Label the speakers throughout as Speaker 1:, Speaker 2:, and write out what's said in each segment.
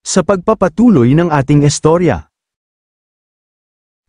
Speaker 1: Sa pagpapatuloy ng ating istorya.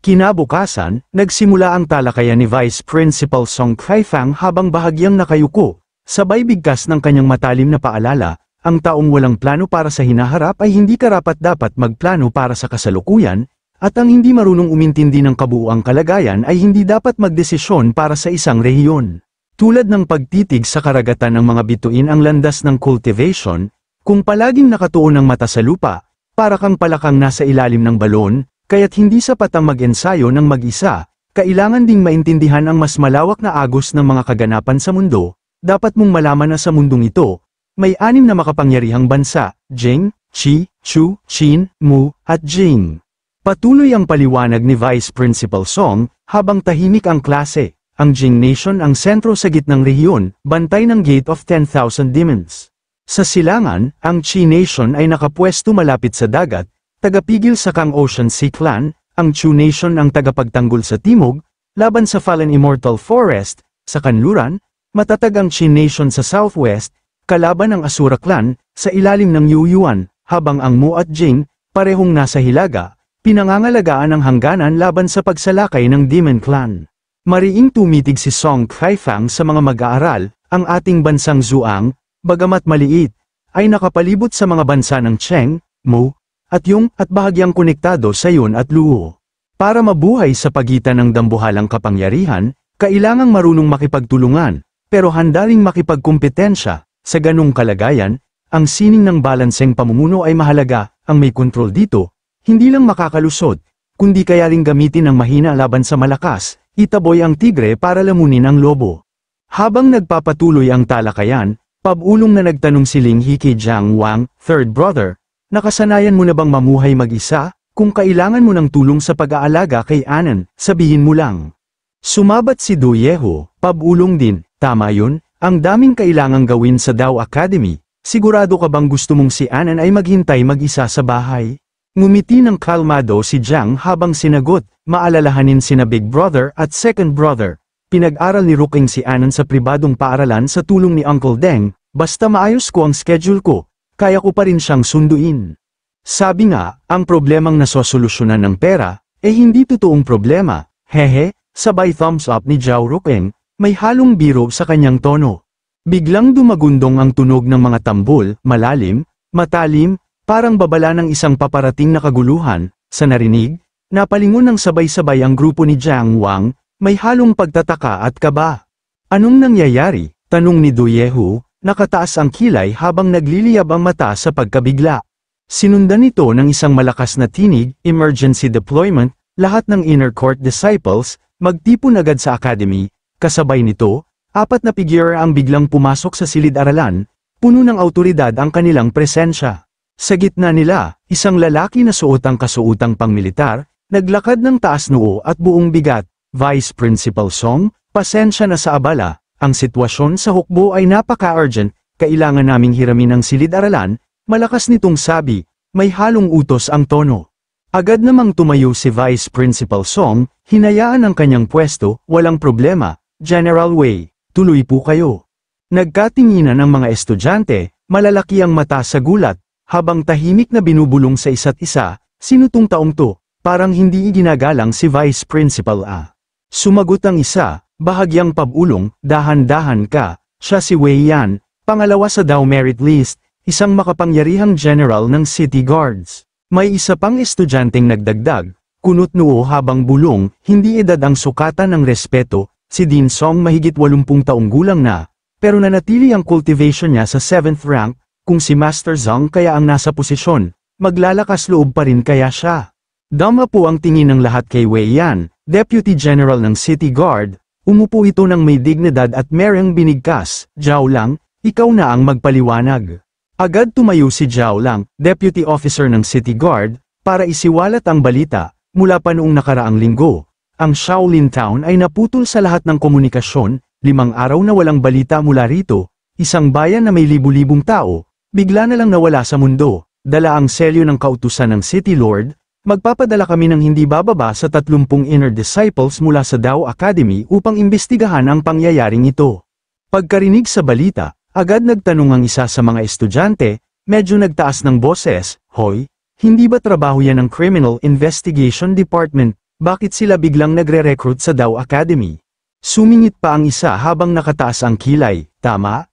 Speaker 1: Kinabukasan, nagsimula ang talakayan ni Vice Principal Song Kai-fang habang bahagyang nakayuko, sabay bigkas ng kanyang matalim na paalala, ang taong walang plano para sa hinaharap ay hindi karapat-dapat magplano para sa kasalukuyan, at ang hindi marunong umintindi ng kabuuang kalagayan ay hindi dapat magdesisyon para sa isang rehiyon. Tulad ng pagtitig sa karagatan ng mga bituin ang landas ng cultivation, kung palaging nakatuon ang mata sa lupa, para kang palakang nasa ilalim ng balon, kaya't hindi sapat ang mag-ensayo ng mag-isa, kailangan ding maintindihan ang mas malawak na agos ng mga kaganapan sa mundo. Dapat mong malaman na sa mundong ito, may 6 na makapangyarihang bansa, Jing, Qi, Chu, Qin, Mu, at Jing. Patuloy ang paliwanag ni Vice Principal Song, habang tahimik ang klase. Ang Jing Nation ang sentro sa gitnang rehiyon, bantay ng Gate of 10,000 Demons. Sa silangan, ang Qi Nation ay nakapwesto malapit sa dagat, tagapigil sa Kang Ocean Sea Clan, ang Chu Nation ang tagapagtanggol sa timog, laban sa Fallen Immortal Forest, sa kanluran, matatag ang Qi Nation sa southwest, kalaban ang Asura Clan, sa ilalim ng Yuyuan, habang ang Mu at Jing, parehong nasa hilaga, pinangangalagaan ang hangganan laban sa pagsalakay ng Demon Clan. Mariing tumitig si Song Kai-fang sa mga mag-aaral, ang ating bansang Zuang, bagamat maliit, ay nakapalibot sa mga bansa ng Cheng, Mu, at Yung, at bahagyang konektado sa Yun at Luo. Para mabuhay sa pagitan ng dambuhalang kapangyarihan, kailangang marunong makipagtulungan, pero handa ring makipagkumpetensya. Sa ganung kalagayan, ang sining ng balanseng pamumuno ay mahalaga, ang may kontrol dito, hindi lang makakalusot, kundi kaya ring gamitin ang mahina laban sa malakas, itaboy ang tigre para lamunin ang lobo. Habang nagpapatuloy ang talakayan, pabulong na nagtanong si Ling He kay Jiang Wang, third brother, nakasanayan mo na bang mamuhay mag-isa? Kung kailangan mo ng tulong sa pag-aalaga kay Anan, sabihin mo lang. Sumabat si Du Yeho, pabulong din, tama yun, ang daming kailangang gawin sa Dao Academy, sigurado ka bang gusto mong si Anan ay maghintay mag-isa sa bahay? Ngumiti ng kalmado si Jiang habang sinagot, maalalahanin sina Big Brother at Second Brother. Pinag-aral ni Ruking si Anan sa pribadong paaralan sa tulong ni Uncle Deng, basta maayos ko ang schedule ko, kaya ko pa rin siyang sunduin. Sabi nga, ang problemang nasosolusyonan ng pera, hindi totoong problema, hehe, sabay thumbs up ni Zhao Ruking, may halong biro sa kanyang tono. Biglang dumagundong ang tunog ng mga tambol, malalim, matalim, parang babala ng isang paparating na kaguluhan. Sa narinig, napalingon ng sabay-sabay ang grupo ni Jiang Wang, may halong pagtataka at kaba. Anong nangyayari? Tanong ni Du Yehu, nakataas ang kilay habang nagliliyab ang mata sa pagkabigla. Sinundan ito ng isang malakas na tinig, emergency deployment, lahat ng inner court disciples, magtipon agad sa academy, kasabay nito, 4 na figure ang biglang pumasok sa silid-aralan, puno ng autoridad ang kanilang presensya. Sa gitna nila, isang lalaki na suot ang kasuotang pangmilitar, naglakad ng taas noo at buong bigat. Vice Principal Song, pasensya na sa abala, ang sitwasyon sa hukbo ay napaka-urgent, kailangan naming hiramin ang silid-aralan, malakas nitong sabi, may halong utos ang tono. Agad namang tumayo si Vice Principal Song, hinayaan ang kanyang pwesto, walang problema, General Wei, tuloy po kayo. Nagkatinginan ang mga estudyante, malalaki ang mata sa gulat, habang tahimik na binubulong sa isa't isa, sinutong taong to, parang hindi iginagalang si Vice Principal A. Sumagot ang isa, bahagyang pabulong, dahan-dahan ka, siya si Wei Yan, pangalawa sa Dao Merit List, isang makapangyarihang general ng City Guards. May isa pang estudyanteng nagdagdag, kunot noo habang bulong, hindi edad ang sukatan ng respeto, si Din Song mahigit 80 taong gulang na, pero nanatili ang cultivation niya sa 7th rank, kung si Master Zhang kaya ang nasa posisyon, maglalakas loob pa rin kaya siya. Dama po ang tingin ng lahat kay Wei Yan, Deputy General ng City Guard, umupo ito ng may dignidad at mereng binigkas, Zhao Lang, ikaw na ang magpaliwanag. Agad tumayo si Zhao Lang, Deputy Officer ng City Guard, para isiwalat ang balita, mula pa noong nakaraang linggo. Ang Shaolin Town ay naputol sa lahat ng komunikasyon, 5 araw na walang balita mula rito, isang bayan na may libu-libong tao, bigla na lang nawala sa mundo, dala ang selyo ng kautusan ng City Lord. Magpapadala kami ng hindi bababa sa 30 inner disciples mula sa Dao Academy upang imbestigahan ang pangyayaring ito. Pagkarinig sa balita, agad nagtanong ang isa sa mga estudyante, medyo nagtaas ng boses, "Hoy, hindi ba trabaho yan ng Criminal Investigation Department? Bakit sila biglang nagre-recruit sa Dow Academy?" Sumingit pa ang isa habang nakataas ang kilay, "Tama?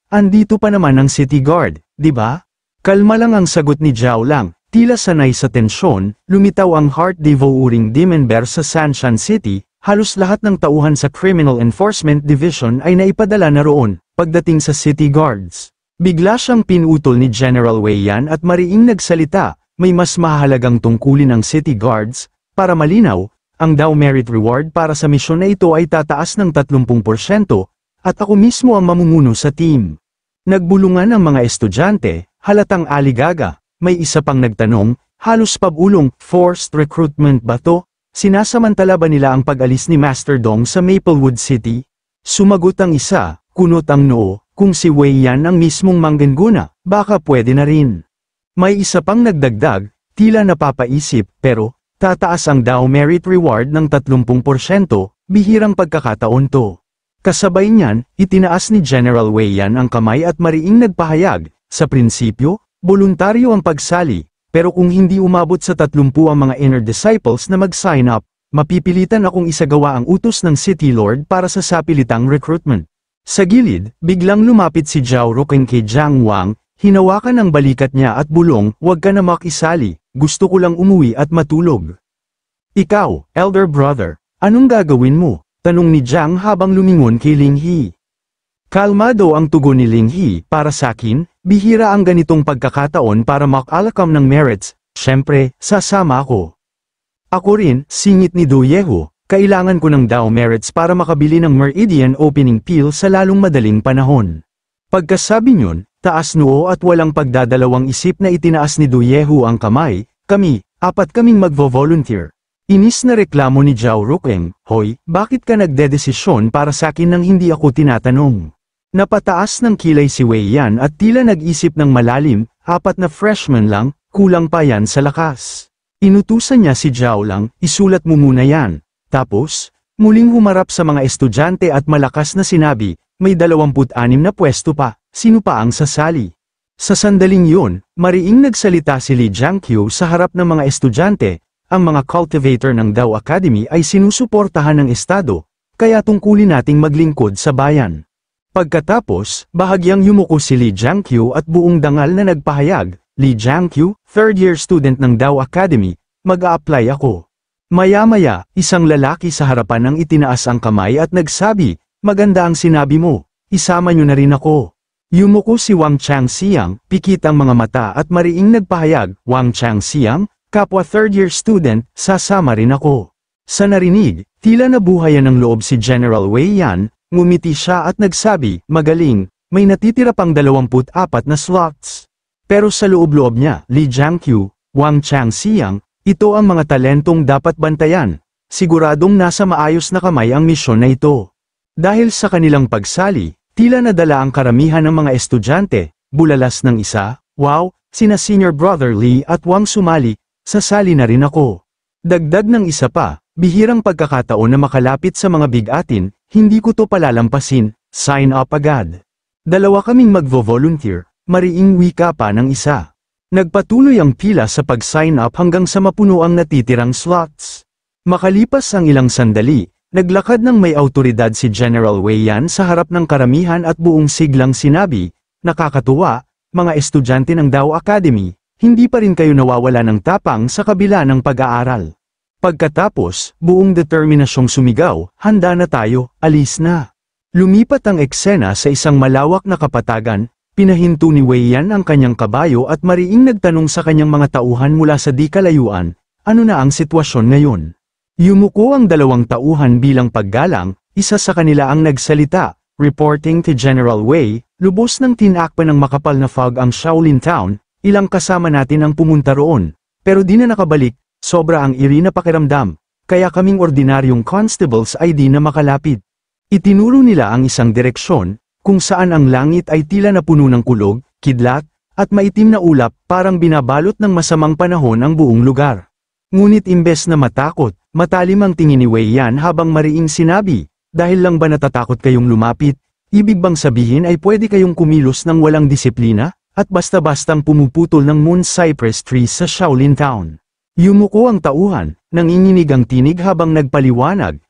Speaker 1: Andito pa naman ang City Guard, di ba?" Kalma lang ang sagot ni Zhao Lang, tila sanay sa tensyon, lumitaw ang heart-devouring Demember sa Sanshan City, halos lahat ng tauhan sa Criminal Enforcement Division ay naipadala na roon, pagdating sa City Guards. Bigla siyang pinutol ni General Wei Yan at mariing nagsalita, "May mas mahalagang tungkulin ang City Guards, para malinaw, ang Dow Merit Reward para sa misyon na ito ay tataas ng 30%, at ako mismo ang mamumuno sa team." Nagbulungan ang mga estudyante, halatang aligaga. May isa pang nagtanong, halos pabulong, "Forced recruitment ba to? Sinasamantala ba nila ang pag-alis ni Master Dong sa Maplewood City?" Sumagot ang isa, kunot ang noo, "Kung si Wei Yan ang mismong manggana, baka pwede na rin." May isa pang nagdagdag, tila napapaisip, "Pero, tataas ang Dow Merit Reward ng 30%, bihirang pagkakataon to." Kasabay niyan, itinaas ni General Wei Yan ang kamay at mariing nagpahayag, "Sa prinsipyo, voluntaryo ang pagsali, pero kung hindi umabot sa 30 ang mga inner disciples na mag-sign up, mapipilitan akong isagawa ang utos ng City Lord para sa sapilitang recruitment." Sa gilid, biglang lumapit si Zhao Ruqing kay Jiang Wang, hinawakan ang balikat niya at bulong, "Huwag ka na makisali, gusto ko lang umuwi at matulog." "Ikaw, elder brother, anong gagawin mo?" tanong ni Jiang habang lumingon kay Ling He. Kalmado ang tugon ni Ling He, "Para sakin, bihira ang ganitong pagkakataon para makalakam ng merits, syempre, sasama ako." "Ako rin," singit ni Du Yeho, "kailangan ko ng Dow merits para makabili ng Meridian opening pill sa lalong madaling panahon." Pagkasabi niyon, taas noo at walang pagdadalawang isip na itinaas ni Du Yeho ang kamay, "Apat kaming magvo-volunteer." Inis na reklamo ni Zhao Ruqing, "Hoy, bakit ka nagdedesisyon para sakin nang hindi ako tinatanong?" Napataas ng kilay si Wei Yan at tila nag-isip ng malalim, 4 na freshman lang, kulang pa yan sa lakas. Inutusan niya si Zhao Lang, "Isulat mo muna yan." Tapos, muling humarap sa mga estudyante at malakas na sinabi, "May 26 na pwesto pa, sino pa ang sasali?" Sa sandaling yun, mariing nagsalita si Li Jiangqiu sa harap ng mga estudyante, "Ang mga cultivator ng Dow Academy ay sinusuportahan ng Estado, kaya tungkulin nating maglingkod sa bayan." Pagkatapos, bahagyang yumuko si Li Jiangqiu at buong dangal na nagpahayag, "Li Jiangqiu, third-year student ng Dow Academy, mag-a-apply ako." Maya-maya, isang lalaki sa harapan ang itinaas ang kamay at nagsabi, "Maganda ang sinabi mo, isama niyo na rin ako." Yumuko si Wang Changxiang, pikit ang mga mata at mariing nagpahayag, "Wang Changxiang, kapwa third-year student, sasama rin ako." Sa narinig, tila nabuhayan ng loob si General Wei Yan, ngumiti siya at nagsabi, "Magaling, may natitira pang 24 na slots." Pero sa loob-loob niya, Li Jiangqiu, Wang Changxiang, ito ang mga talentong dapat bantayan. Siguradong nasa maayos na kamay ang misyon na ito. Dahil sa kanilang pagsali, tila nadala ang karamihan ng mga estudyante, bulalas ng isa, "Wow, sina Senior Brother Lee at Wang sumali, sasali na rin ako." Dagdag ng isa pa, "Bihirang pagkakataon na makalapit sa mga bigatin, hindi ko to palalampasin, sign up agad." "Dalawa kaming magvo-volunteer," mariing wika pa ng isa. Nagpatuloy ang pila sa pag-sign up hanggang sa mapuno ang natitirang slots. Makalipas ang ilang sandali, naglakad ng may autoridad si General Wei Yan sa harap ng karamihan at buong siglang sinabi, "Nakakatuwa, mga estudyante ng Dow Academy, hindi pa rin kayo nawawala ng tapang sa kabila ng pag-aaral." Pagkatapos, buong determinasyong sumigaw, "Handa na tayo, alis na." Lumipat ang eksena sa isang malawak na kapatagan, pinahinto ni Wei Yan ang kanyang kabayo at mariing nagtanong sa kanyang mga tauhan mula sa di kalayuan, "Ano na ang sitwasyon ngayon?" Yumuko ang 2 tauhan bilang paggalang, isa sa kanila ang nagsalita, reporting to General Wei, "Lubos ng tinakpan ng makapal na fog ang Shaolin Town, ilang kasama natin ang pumunta roon, pero di na nakabalik, sobra ang iri na pakiramdam, kaya kaming ordinaryong constables ay di na makalapit." Itinuro nila ang isang direksyon, kung saan ang langit ay tila napuno ng kulog, kidlat, at maitim na ulap, parang binabalot ng masamang panahon ang buong lugar. Ngunit imbes na matakot, matalim ang tingin ni Wei Yan habang mariing sinabi, "Dahil lang ba natatakot kayong lumapit? Ibig bang sabihin ay pwede kayong kumilos ng walang disiplina? at basta-bastang pumuputol ng moon cypress trees sa Shaolin Town. Yumuko ang tauhan, nanginginig ang tinig habang nagpaliwanag,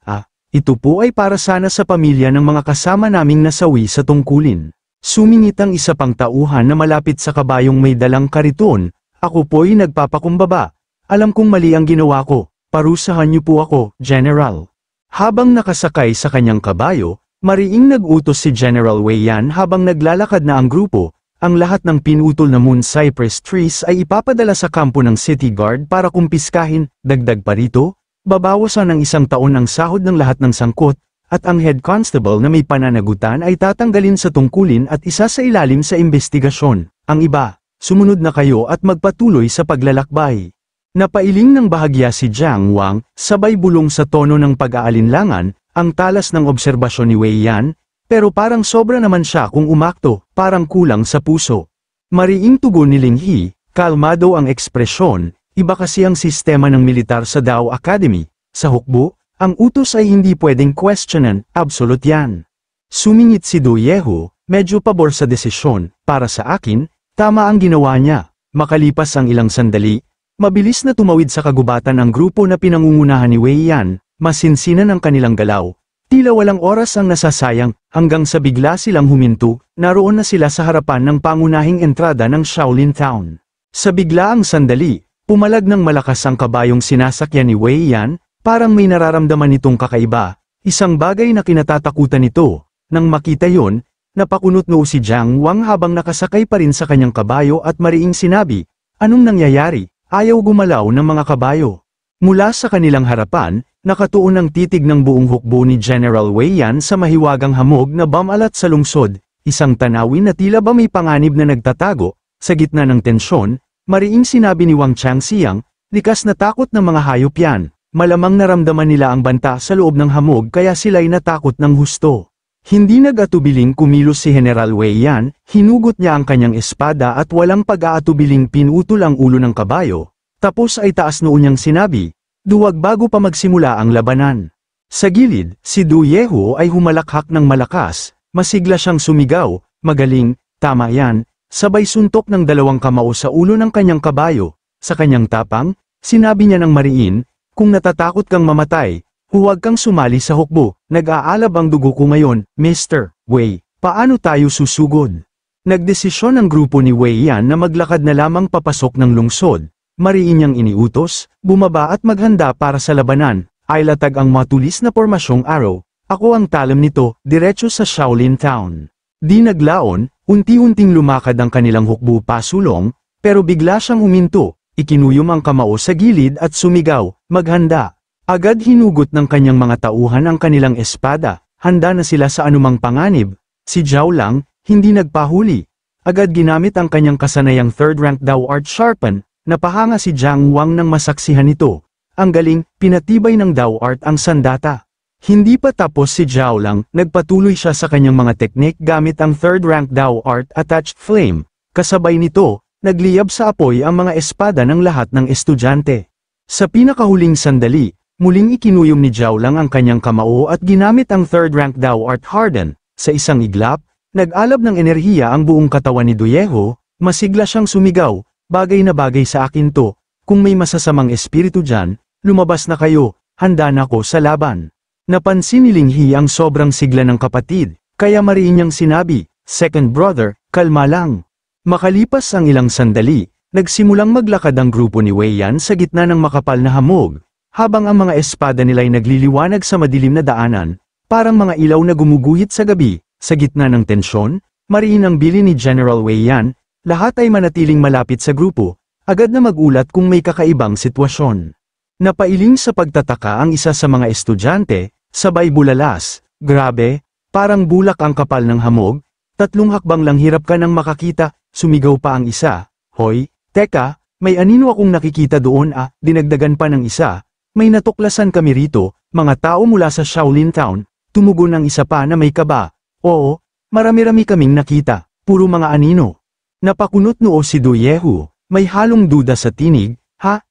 Speaker 1: ito po ay para sana sa pamilya ng mga kasama naming nasawi sa tungkulin. Sumingit ang isa pang tauhan na malapit sa kabayong may dalang kariton, ako po'y nagpapakumbaba. Alam kong mali ang ginawa ko, parusahan niyo po ako, General. Habang nakasakay sa kanyang kabayo, mariing nag-utos si General Wei Yan habang naglalakad na ang grupo, ang lahat ng pinutol na moon cypress trees ay ipapadala sa kampo ng City Guard para kumpiskahin, dagdag pa rito, babawasan ng 1 taon ang sahod ng lahat ng sangkot, at ang head constable na may pananagutan ay tatanggalin sa tungkulin at isa sa ilalim sa investigasyon. Ang iba, sumunod na kayo at magpatuloy sa paglalakbay. Napailing ng bahagya si Jiang Wang, sabay bulong sa tono ng pag-aalinlangan, ang talas ng obserbasyon ni Wei Yan, pero parang sobra naman siya kung umakto, parang kulang sa puso. Mariing tugon ni Ling He, kalmado ang ekspresyon, iba kasi ang sistema ng militar sa Dao Academy, sa hukbo, ang utos ay hindi pwedeng questionan, absolute yan. Sumingit si Du Yehu, medyo pabor sa desisyon, para sa akin, tama ang ginawa niya. Makalipas ang ilang sandali, mabilis na tumawid sa kagubatan ang grupo na pinangungunahan ni Wei Yan, masinsinan ang kanilang galaw. Tila walang oras ang nasasayang, hanggang sa bigla silang huminto, naroon na sila sa harapan ng pangunahing entrada ng Shaolin Town. Sa biglaang sandali, pumalag ng malakas ang kabayong sinasakyan ni Wei Yan, parang may nararamdaman nitong kakaiba, isang bagay na kinatatakutan nito. Nang makita yon, napakunot noo si Jiang Wang habang nakasakay pa rin sa kanyang kabayo at mariing sinabi, anong nangyayari? Ayaw gumalaw ng mga kabayo. Mula sa kanilang harapan, nakatuon ang titig ng buong hukbo ni General Wei Yan sa mahiwagang hamog na bumalat sa lungsod, isang tanawin na tila ba may panganib na nagtatago. Sa gitna ng tensyon, mariing sinabi ni Wang Changxiang, likas na takot ng mga hayop yan. Malamang naramdaman nila ang banta sa loob ng hamog kaya sila'y natakot ng husto. Hindi nag-atubiling kumilos si General Wei Yan, hinugot niya ang kanyang espada at walang pag-aatubiling pinutol ang ulo ng kabayo, tapos ay taas noo niyang sinabi, duwag bago pa magsimula ang labanan. Sa gilid, si Du Yehu ay humalakhak ng malakas, masigla siyang sumigaw, magaling, tama yan, sabay suntok ng 2 kamao sa ulo ng kanyang kabayo. Sa kanyang tapang, sinabi niya ng mariin, kung natatakot kang mamatay, huwag kang sumali sa hukbo, nag-aalab ang dugo ko ngayon, Mr. Wei, paano tayo susugod? Nagdesisyon ang grupo ni Wei Yan na maglakad na lamang papasok ng lungsod, mariin niyang iniutos, bumaba at maghanda para sa labanan, ay latag ang matulis na pormasyong araw, ako ang talam nito, diretso sa Shaolin Town. Di naglaon, unti-unting lumakad ang kanilang hukbo pasulong, pero bigla siyang huminto. Ikinuyom ang kamao sa gilid at sumigaw, maghanda. Agad hinugot ng kanyang mga tauhan ang kanilang espada, handa na sila sa anumang panganib. Si Zhao Lang, hindi nagpahuli. Agad ginamit ang kanyang kasanayang third-rank Dao Art Sharpen, napahanga si Jiang Wang nang masaksihan ito. Ang galing, pinatibay ng Dao Art ang sandata. Hindi pa tapos si Zhao Lang, nagpatuloy siya sa kanyang mga teknik gamit ang third-rank Dao Art Attached Flame. Kasabay nito, nagliyab sa apoy ang mga espada ng lahat ng estudyante. Sa pinakahuling sandali, muling ikinuyom ni Zhao Lang ang kanyang kamao at ginamit ang third-rank Dao Art Harden. Sa isang iglap, nag-alab ng enerhiya ang buong katawan ni Du Yehu, masigla siyang sumigaw, bagay na bagay sa akin to, kung may masasamang espiritu dyan, lumabas na kayo, handa na ko sa laban. Napansin ni Ling He ang sobrang sigla ng kapatid, kaya mariin niyang sinabi, second brother, kalma lang. Makalipas ang ilang sandali, nagsimulang maglakad ang grupo ni Wei Yan sa gitna ng makapal na hamog, habang ang mga espada nila'y nagliliwanag sa madilim na daanan, parang mga ilaw na gumuguhit sa gabi. Sa gitna ng tensyon, mariin ang bili ni General Wei Yan, lahat ay manatiling malapit sa grupo, agad na magulat kung may kakaibang sitwasyon. Napailing sa pagtataka ang isa sa mga estudyante, sabay bulalas, grabe, parang bulak ang kapal ng hamog, 3 hakbang lang hirap ka nang makakita. Sumigaw pa ang isa, hoy, teka, may anino akong nakikita doon dinagdagan pa ng isa, may natuklasan kami rito, mga tao mula sa Shaolin Town, tumugon ang isa pa na may kaba, oo, marami-rami kaming nakita, puro mga anino. Napakunot noo si Du Yehu, may halong duda sa tinig,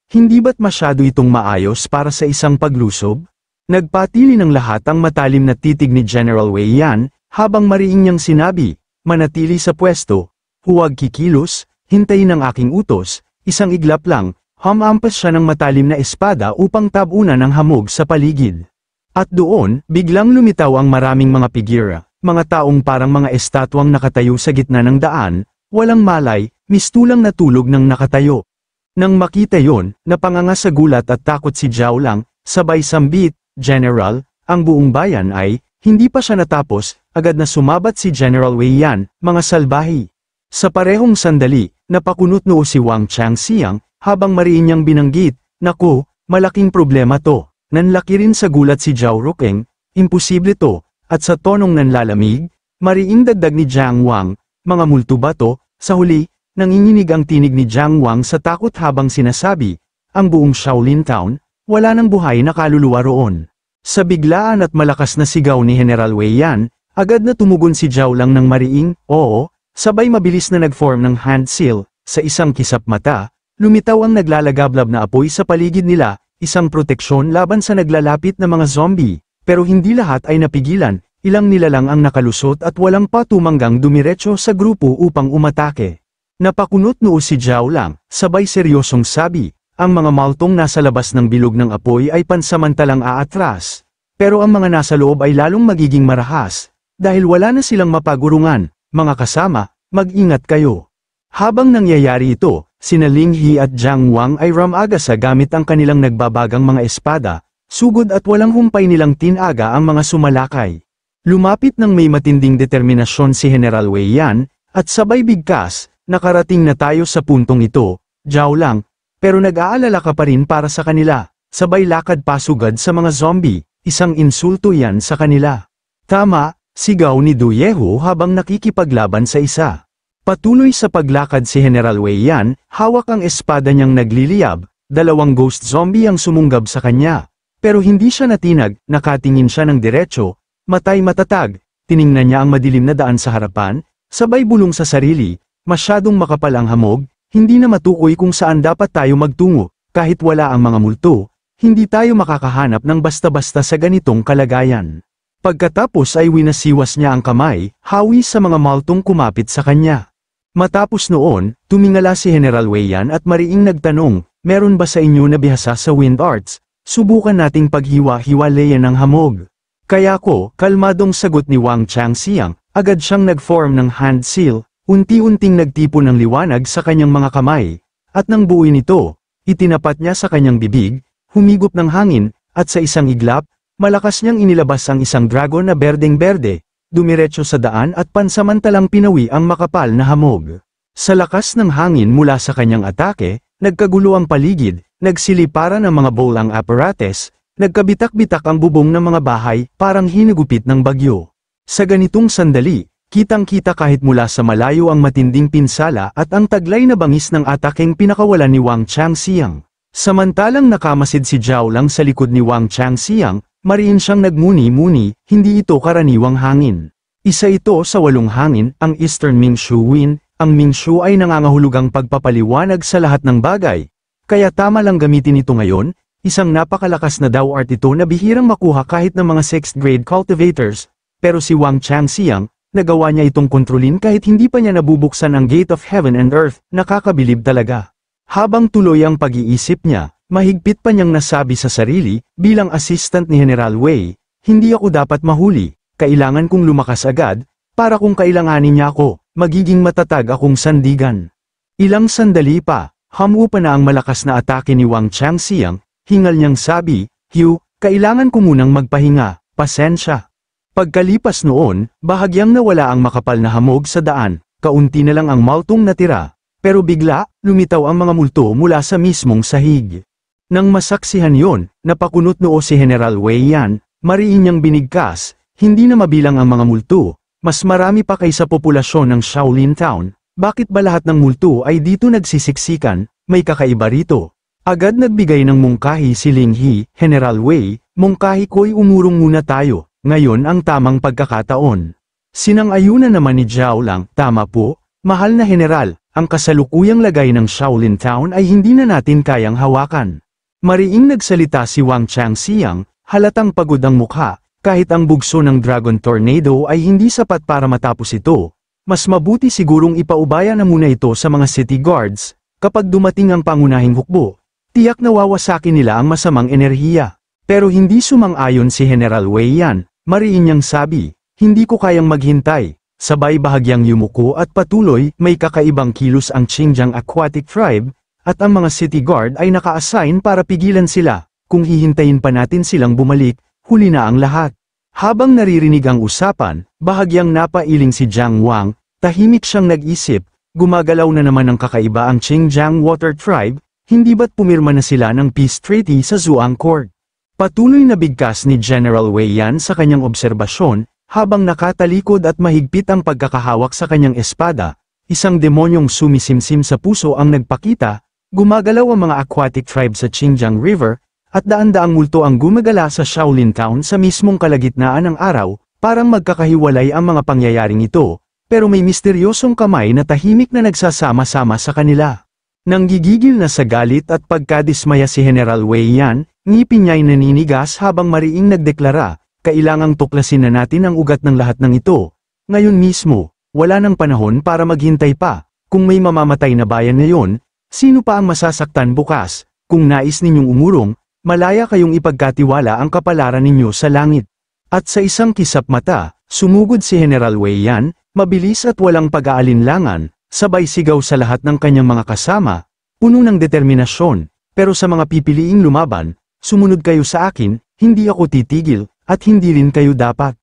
Speaker 1: hindi ba't masyado itong maayos para sa isang paglusob? Nagpatili ng lahat ang matalim na titig ni General Wei Yan, habang mariing niyang sinabi, manatili sa pwesto. huwag kikilos, hintayin ang aking utos, isang iglap lang, hamampas siya ng matalim na espada upang tabunan ang hamog sa paligid. At doon, biglang lumitaw ang maraming mga figura, mga taong parang mga estatwang nakatayo sa gitna ng daan, walang malay, mistulang natulog ng nakatayo. Nang makita yon, napanganga sa gulat at takot si Zhao Lang, sabay sambit, "General, ang buong bayan ay," hindi pa siya natapos, agad na sumabat si General Wei Yan, "Mga salbahi." Sa parehong sandali, napakunot noo si Wang Changxiang, habang mariin niyang binanggit, "Naku, malaking problema to." Nanlaki rin sa gulat si Zhao Rukeng, "Imposible to," at sa tonong nanlalamig, mariing dagdag ni Jiang Wang, "Mga multo ba to?" Sa huli, nanginginig ang tinig ni Jiang Wang sa takot habang sinasabi, "Ang buong Shaolin Town, wala nang buhay na kaluluwa roon." Sa biglaan at malakas na sigaw ni General Wei Yan, agad na tumugon si Zhao Lang ng mariing, "Oo," sabay mabilis na nag-form ng hand seal, sa isang kisap mata, lumitaw ang naglalagablab na apoy sa paligid nila, isang proteksyon laban sa naglalapit na mga zombie, pero hindi lahat ay napigilan, ilang nila lang ang nakalusot at walang patumanggang dumiretso sa grupo upang umatake. Napakunot noo si Zhao Lang, sabay seryosong sabi, "Ang mga maltong nasa labas ng bilog ng apoy ay pansamantalang aatras, pero ang mga nasa loob ay lalong magiging marahas, dahil wala na silang mapagurungan, mga kasama, mag-ingat kayo." Habang nangyayari ito, sina Ling He at Jiang Wang ay ramagasa gamit ang kanilang nagbabagang mga espada, sugod at walang humpay nilang tinaga ang mga sumalakay. Lumapit ng may matinding determinasyon si General Wei Yan, at sabay bigkas, "Nakarating na tayo sa puntong ito, Zhao Lang, pero nag-aalala ka pa rin para sa kanila." Sabay lakad pasugad sa mga zombie, isang insulto yan sa kanila. "Tama," sigaw ni Du Yehu habang nakikipaglaban sa isa. Patuloy sa paglakad si General Wei Yan, hawak ang espada niyang nagliliyab, dalawang ghost zombie ang sumunggab sa kanya. Pero hindi siya natinag, nakatingin siya ng diretso, matay matatag, tiningnan niya ang madilim na daan sa harapan, sabay bulong sa sarili, "Masyadong makapal ang hamog, hindi na matukoy kung saan dapat tayo magtungo, kahit wala ang mga multo, hindi tayo makakahanap ng basta-basta sa ganitong kalagayan." Pagkatapos ay winasiwas niya ang kamay, hawi sa mga maltong kumapit sa kanya. Matapos noon, tumingala si General Wei Yan at mariing nagtanong, "Meron ba sa inyo na bihasa sa wind arts? Subukan nating paghiwa-hiwalayan ng hamog." "Kaya ko," kalmadong sagot ni Wang Changxiang, agad siyang nag-form ng hand seal, unti-unting nagtipon ng liwanag sa kanyang mga kamay, at nang buuin ito, itinapat niya sa kanyang bibig, humigop ng hangin, at sa isang iglap, malakas niyang inilabas ang isang dragon na berdeng-berde, dumiretso sa daan at pansamantalang pinawi ang makapal na hamog. Sa lakas ng hangin mula sa kanyang atake, nagkagulo ang paligid, nagsiliparan ang mga bowlang apparatus, nagkabitak-bitak ang bubong ng mga bahay, parang hinugupit ng bagyo. Sa ganitong sandali, kitang-kita kahit mula sa malayo ang matinding pinsala at ang taglay na bangis ng atakeng pinakawalan ni Wang Changxiang. Samantalang nakamasid si Zhao Lang sa likod ni Wang Changxiang, mariin siyang nagmuni-muni, hindi ito karaniwang hangin. Isa ito sa 8 hangin, ang Eastern Mingshu Wind. Ang Mingshu ay nangangahulugang pagpapaliwanag sa lahat ng bagay. Kaya tama lang gamitin ito ngayon, isang napakalakas na daw art ito na bihirang makuha kahit ng mga 6th grade cultivators, pero si Wang Changxiang, nagawa niya itong kontrolin kahit hindi pa niya nabubuksan ang Gate of Heaven and Earth, nakakabilib talaga. Habang tuloy ang pag-iisip niya, mahigpit pa niyang nasabi sa sarili, bilang assistant ni General Wei, "Hindi ako dapat mahuli, kailangan kong lumakas agad, para kung kailanganin niya ako, magiging matatag akong sandigan." Ilang sandali pa, humupa na ang malakas na atake ni Wang Changxiang, hingal niyang sabi, "Hugh, kailangan ko munang magpahinga, pasensya." Pagkalipas noon, bahagyang nawala ang makapal na hamog sa daan, kaunti na lang ang maltong natira, pero bigla, lumitaw ang mga multo mula sa mismong sahig. Nang masaksihan yon, napakunot noo si General Wei Yan, mariin niyang binigkas, hindi na mabilang ang mga multo, mas marami pa kaysa populasyon ng Shaolin Town, bakit ba lahat ng multo ay dito nagsisiksikan, may kakaiba rito? Agad nagbigay ng mungkahi si Ling He, "General Wei, mungkahi ko'y umurong muna tayo. Ngayon ang tamang pagkakataon." Sinang-ayunan naman ni Zhao Lang, "Tama po, mahal na general, ang kasalukuyang lagay ng Shaolin Town ay hindi na natin kayang hawakan." Mariing nagsalita si Wang Changxiang, halatang pagod ang mukha, kahit ang bugso ng Dragon Tornado ay hindi sapat para matapos ito. Mas mabuti sigurong ipaubaya na muna ito sa mga city guards, kapag dumating ang pangunahing hukbo, tiyak na wawasakin nila ang masamang enerhiya. Pero hindi sumang-ayon si General Wei Yan, mariin niyang sabi, hindi ko kayang maghintay. Sabay bahagyang yumuko at patuloy, may kakaibang kilos ang Xinjiang Aquatic Tribe, at ang mga city guard ay naka-assign para pigilan sila. Kung hihintayin pa natin silang bumalik, huli na ang lahat. Habang naririnig ang usapan, bahagyang napailing si Jiang Wang, tahimik siyang nag-isip, gumagalaw na naman ang kakaiba ang Xinjiang Water Tribe, hindi ba't pumirma na sila ng peace treaty sa Zhuang Court? Patuloy na bigkas ni General Wei Yan sa kanyang obserbasyon, habang nakatalikod at mahigpit ang pagkakahawak sa kanyang espada, isang demonyong sumisimsim sa puso ang nagpakita, gumagalaw ang mga aquatic tribe sa Xinjiang River, at daan-daang multo ang gumagala sa Shaolin Town sa mismong kalagitnaan ng araw, parang magkakahiwalay ang mga pangyayaring ito, pero may misteryosong kamay na tahimik na nagsasama-sama sa kanila. Nanggigigil na sa galit at pagkadismaya si General Wei Yan, ngipin niya'y naninigas habang mariing nagdeklara, kailangang tuklasin na natin ang ugat ng lahat ng ito. Ngayon mismo, wala nang panahon para maghintay pa. Kung may mamamatay na bayan ngayon, sino pa ang masasaktan bukas? Kung nais ninyong umurong, malaya kayong ipagkatiwala ang kapalaran ninyo sa langit. At sa isang kisap mata, sumugod si General Wei Yan, mabilis at walang pag-aalinlangan, sabay sigaw sa lahat ng kanyang mga kasama, puno ng determinasyon, pero sa mga pipiliing lumaban, sumunod kayo sa akin, hindi ako titigil, at hindi rin kayo dapat.